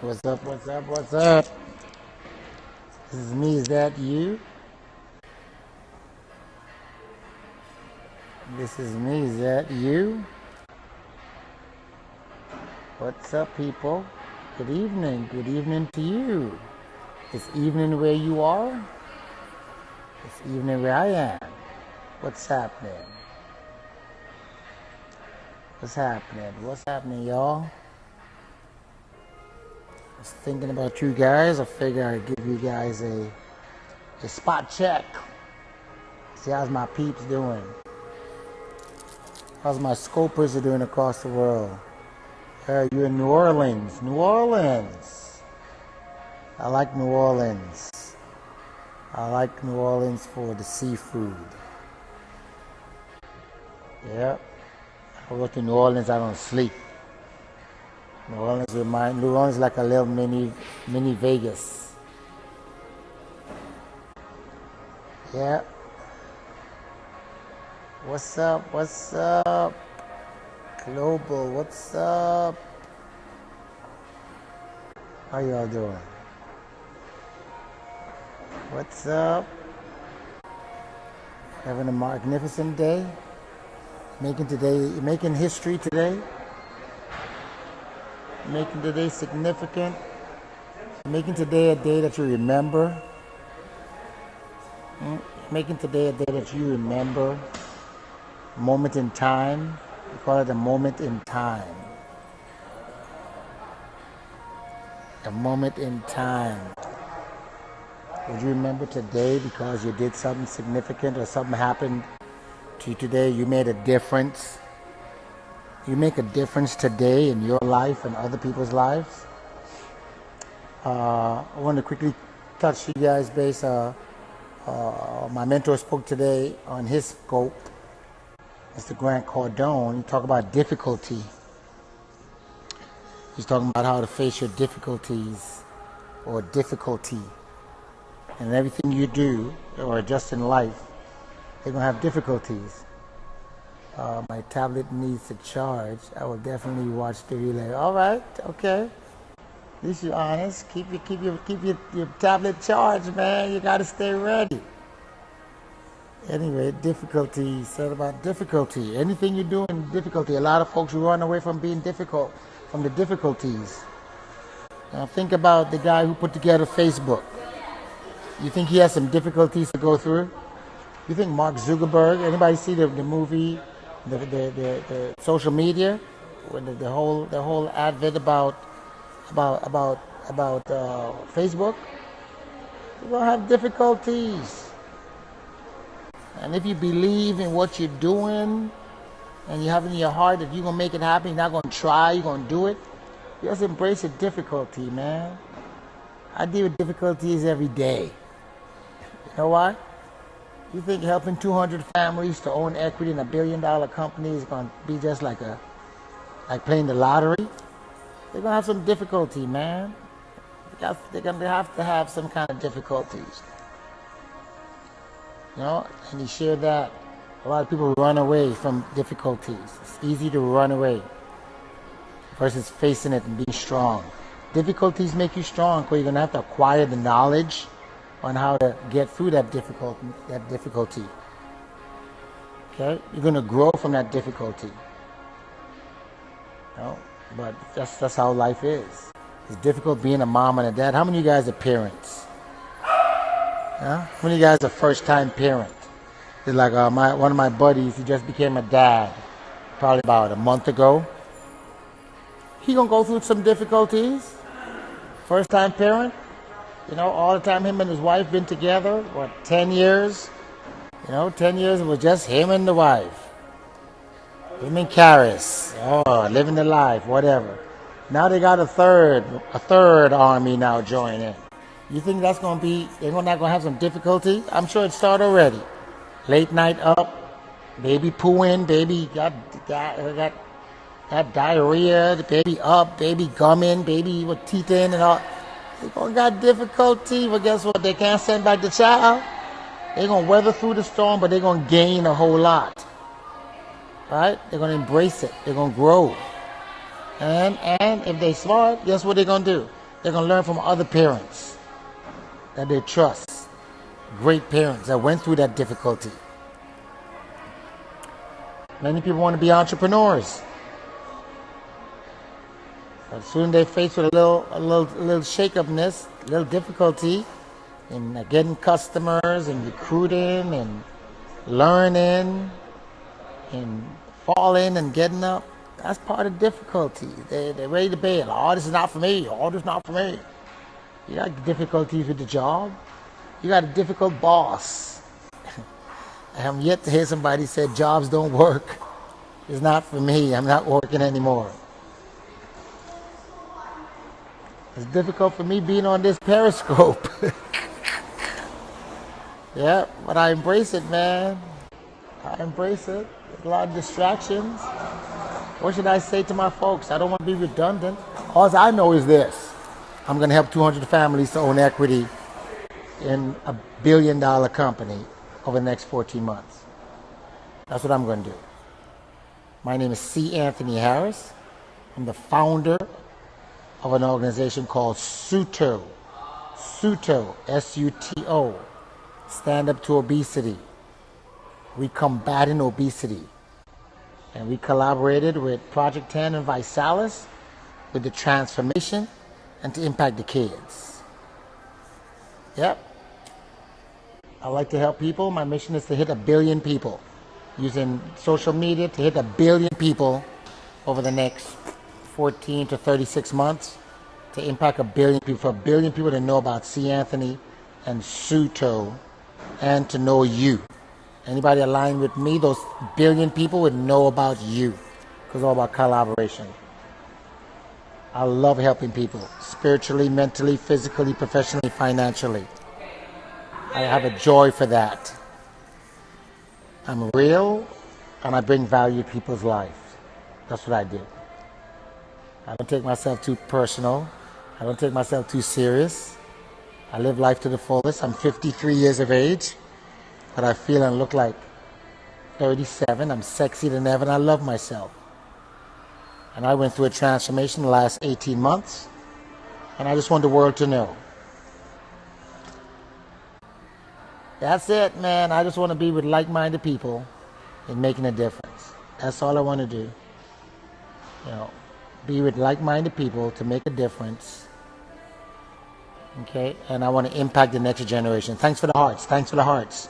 What's up, what's up, what's up? This is me, is that you? This is me, is that you? What's up, people? Good evening to you. It's evening where you are. It's evening where I am. What's happening? What's happening? What's happening, y'all? I was thinking about you guys. I figured I'd give you guys a spot check. See how's my peeps doing. How's my scopers are doing across the world. You're in New Orleans. New Orleans. I like New Orleans. I like New Orleans for the seafood. Yep. I go to New Orleans, I don't sleep. New Orleans is like a little mini Vegas. Yeah. What's up? What's up? Global, what's up? How y'all doing? What's up? Having a magnificent day? Making history today? Making today significant? Making today a day that you remember? Making today a day that you remember? Moment in time? We call it a moment in time. A moment in time. Would you remember today because you did something significant or something happened to you today? You made a difference. You make a difference today in your life and other people's lives. I want to quickly touch you guys base. My mentor spoke today on his scope. Mr. Grant Cardone. He talked about difficulty. He's talking about how to face your difficulties or difficulty. And everything you do or just in life, they're going to have difficulties. My tablet needs to charge. I will definitely watch the relay. All right, okay. At least you're honest. Keep your tablet charged, man. You got to stay ready. Anyway, difficulty. Said about difficulty. Anything you do in difficulty. A lot of folks run away from being difficult, from the difficulties. Now think about the guy who put together Facebook. You think he has some difficulties to go through? You think Mark Zuckerberg? Anybody see the movie, the social media, when the whole advert about Facebook? You're gonna have difficulties. And if you believe in what you're doing and you have in your heart that you're going to make it happen, you're not going to try, you're going to do it, you just embrace the difficulty, man. I deal with difficulties every day. You know why? You think helping 200 families to own equity in $1 billion company is going to be just like playing the lottery? They're going to have some difficulty, man. They're going to have some kind of difficulties. You know, and he shared that a lot of people run away from difficulties. It's easy to run away versus facing it and being strong. Difficulties make you strong because you're going to have to acquire the knowledge on how to get through that difficulty. Okay? You're going to grow from that difficulty. You know? But that's how life is. It's difficult being a mom and a dad. How many of you guys are parents? Huh? How many of you guys are first-time parent? It's like one of my buddies, he just became a dad probably about a month ago. He gonna go through some difficulties. First-time parent, you know, all the time him and his wife been together, 10 years? You know, 10 years it was just him and the wife. Him and Karis, living the life, whatever. Now they got a third army now joining. You think that's going to be, they're not going to have some difficulty? I'm sure it started already. Late night up, baby pooing, baby got diarrhea, the baby up, baby gumming, baby with teeth in and all. They're going to got difficulty, but guess what? They can't send back the child. They're going to weather through the storm, but they're going to gain a whole lot. Right? They're going to embrace it. They're going to grow. And if they're smart, guess what they're going to do? They're going to learn from other parents that they trust, great parents that went through that difficulty. Many people want to be entrepreneurs. But soon they're faced with a little shake-upness, a little difficulty in getting customers and recruiting and learning and falling and getting up. That's part of difficulty. They're ready to bail. Oh, this is not for me. Oh, this is not for me. You got difficulties with the job. You got a difficult boss. I have yet to hear somebody say jobs don't work. It's not for me. I'm not working anymore. It's difficult for me being on this Periscope. Yeah, but I embrace it, man. I embrace it. There's a lot of distractions. What should I say to my folks? I don't want to be redundant. All I know is this. I'm going to help 200 families to own equity in a $1 billion company over the next 14 months. That's what I'm going to do. My name is C. Anthony Harris. I'm the founder of an organization called SUTO. SUTO, S-U-T-O. Stand Up to Obesity. We combating obesity. And we collaborated with Project 10 and Visalis with the transformation and to impact the kids. Yep. I like to help people. My mission is to hit 1 billion people using social media to hit 1 billion people over the next 14 to 36 months to impact 1 billion people, for 1 billion people to know about C. Anthony and SUTO and to know you. Anybody aligned with me, those 1 billion people would know about you because it's all about collaboration. I love helping people spiritually, mentally, physically, professionally, financially. I have a joy for that. I'm real and I bring value to people's life. That's what I do. I don't take myself too personal. I don't take myself too serious. I live life to the fullest. I'm 53 years of age, but I feel and look like 37. I'm sexy than ever and I love myself. And I went through a transformation the last 18 months and I just want the world to know. That's it, man. I just want to be with like-minded people and making a difference. That's all I want to do. You know, be with like-minded people to make a difference. Okay? And I want to impact the next generation. Thanks for the hearts. Thanks for the hearts.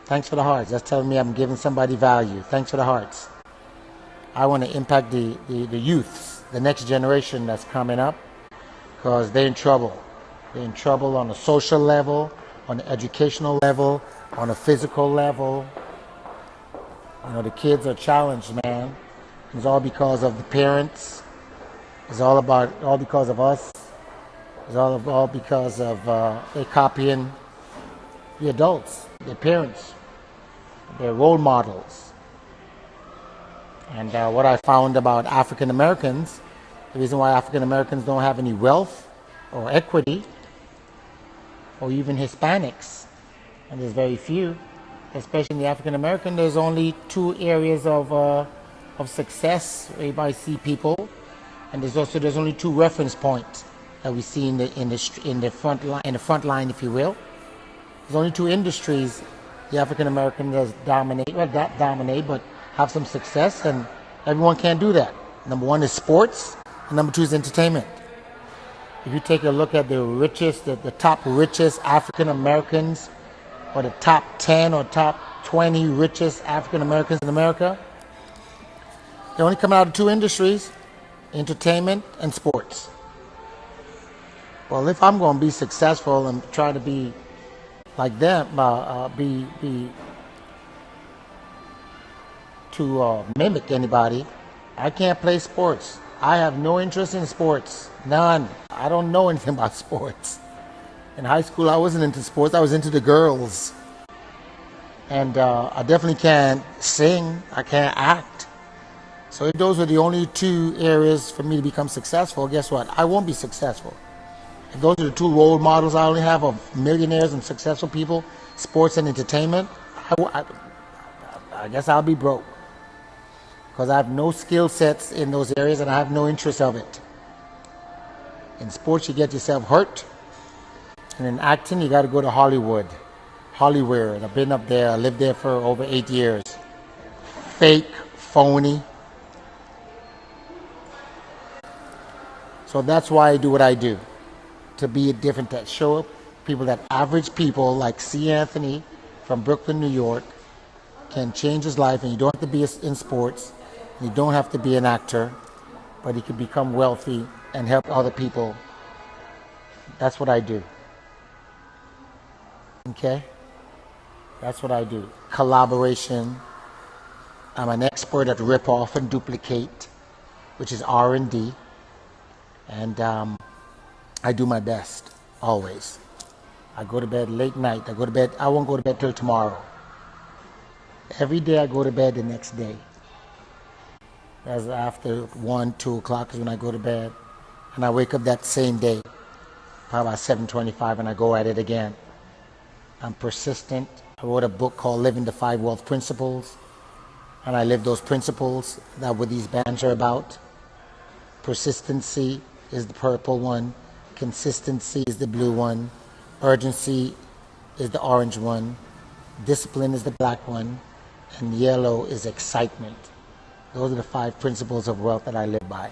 Thanks for the hearts. That's telling me I'm giving somebody value. Thanks for the hearts. I want to impact the youths, the next generation that's coming up, because they're in trouble. They're in trouble on a social level, on an educational level, on a physical level. You know, the kids are challenged, man. It's all because of the parents. It's all because of us. It's all because of they're copying the adults, their parents, their role models. And what I found about African Americans, the reason why African Americans don't have any wealth or equity, or even Hispanics, and there's very few, especially in the African American, there's only 2 areas of success where you might see people, and there's only 2 reference points that we see in the front line, if you will. There's only 2 industries the African American does dominate, well, not dominate, but have some success, and everyone can't do that. Number 1 is sports, and number 2 is entertainment. If you take a look at the top richest African Americans, or the top 10 or top 20 richest African Americans in America, they only come out of 2 industries, entertainment and sports. Well, if I'm going to be successful and try to be like them, mimic anybody, I can't play sports. I have no interest in sports. None. I don't know anything about sports. In high school, I wasn't into sports. I was into the girls. And I definitely can't sing. I can't act. So if those are the only 2 areas for me to become successful, guess what? I won't be successful. If those are the 2 role models I only have of millionaires and successful people, sports and entertainment, I guess I'll be broke. Because I have no skill sets in those areas and I have no interest of it. In sports, you get yourself hurt. And in acting, you got to go to Hollywood. Hollywood. I've been up there. I lived there for over 8 years. Fake, phony. So that's why I do what I do. To be different, to show people that average people like C. Anthony from Brooklyn, New York, can change his life, and you don't have to be in sports. You don't have to be an actor, but you can become wealthy and help other people. That's what I do. Okay? That's what I do. Collaboration. I'm an expert at rip off and duplicate, which is R&D. And I do my best, always. I go to bed late night. I won't go to bed till tomorrow. Every day I go to bed the next day. That's after 1, 2 o'clock is when I go to bed. And I wake up that same day, probably about 7:25, and I go at it again. I'm persistent. I wrote a book called Living the 5 Wealth Principles. And I live those principles that what these bands are about. Persistency is the purple one. Consistency is the blue one. Urgency is the orange one. Discipline is the black one. And yellow is excitement. Those are the 5 principles of wealth that I live by.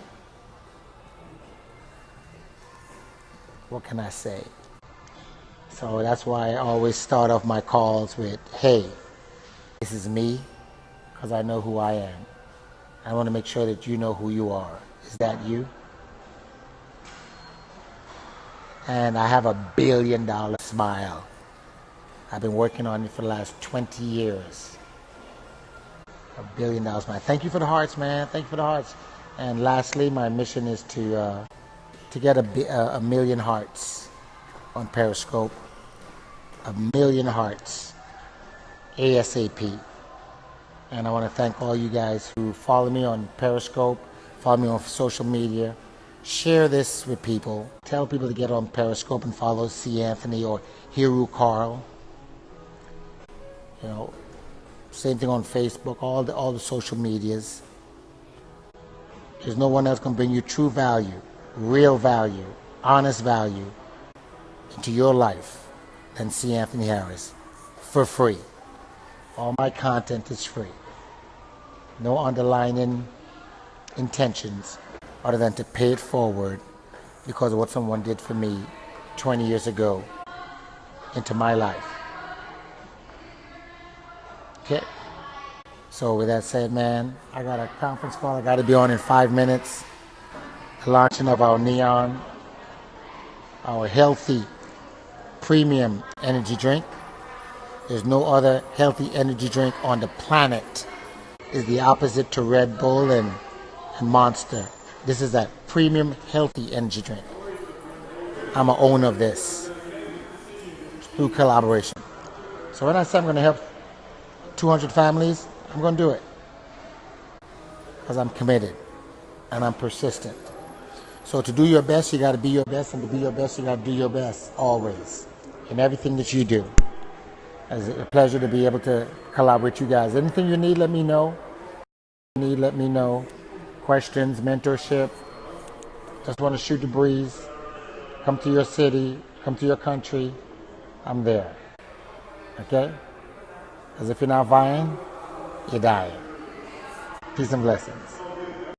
What can I say? So that's why I always start off my calls with, hey, this is me, because I know who I am. I want to make sure that you know who you are. Is that you? And I have a $1 billion smile. I've been working on it for the last 20 years. $1 billion smile. Thank you for the hearts, man. Thank you for the hearts. And lastly, my mission is to get a million hearts on Periscope. 1 million hearts ASAP. And I want to thank all you guys who follow me on Periscope, follow me on social media. Share this with people. Tell people to get on Periscope and follow C. Anthony or Hiru Carl. You know, same thing on Facebook, all the social medias. There's no one else can bring you true value, real value, honest value into your life than C. Anthony Harris for free. All my content is free. No underlying intentions other than to pay it forward because of what someone did for me 20 years ago into my life. Okay. So with that said, man, I got a conference call I got to be on in 5 minutes. The launching of our Neon, our healthy premium energy drink. There's no other healthy energy drink on the planet. Is the opposite to Red Bull and Monster. This is a premium healthy energy drink. I'm an owner of this through collaboration. So when I say I'm going to help 200 families, I'm going to do it because I'm committed and I'm persistent. So to do your best, you got to be your best, and to be your best, you got to do your best always in everything that you do. It's a pleasure to be able to collaborate with you guys. Anything you need, let me know. Let me know. Questions, mentorship. Just want to shoot the breeze. Come to your city. Come to your country. I'm there. Okay? Because if you're not vying, you're dying. Peace and blessings.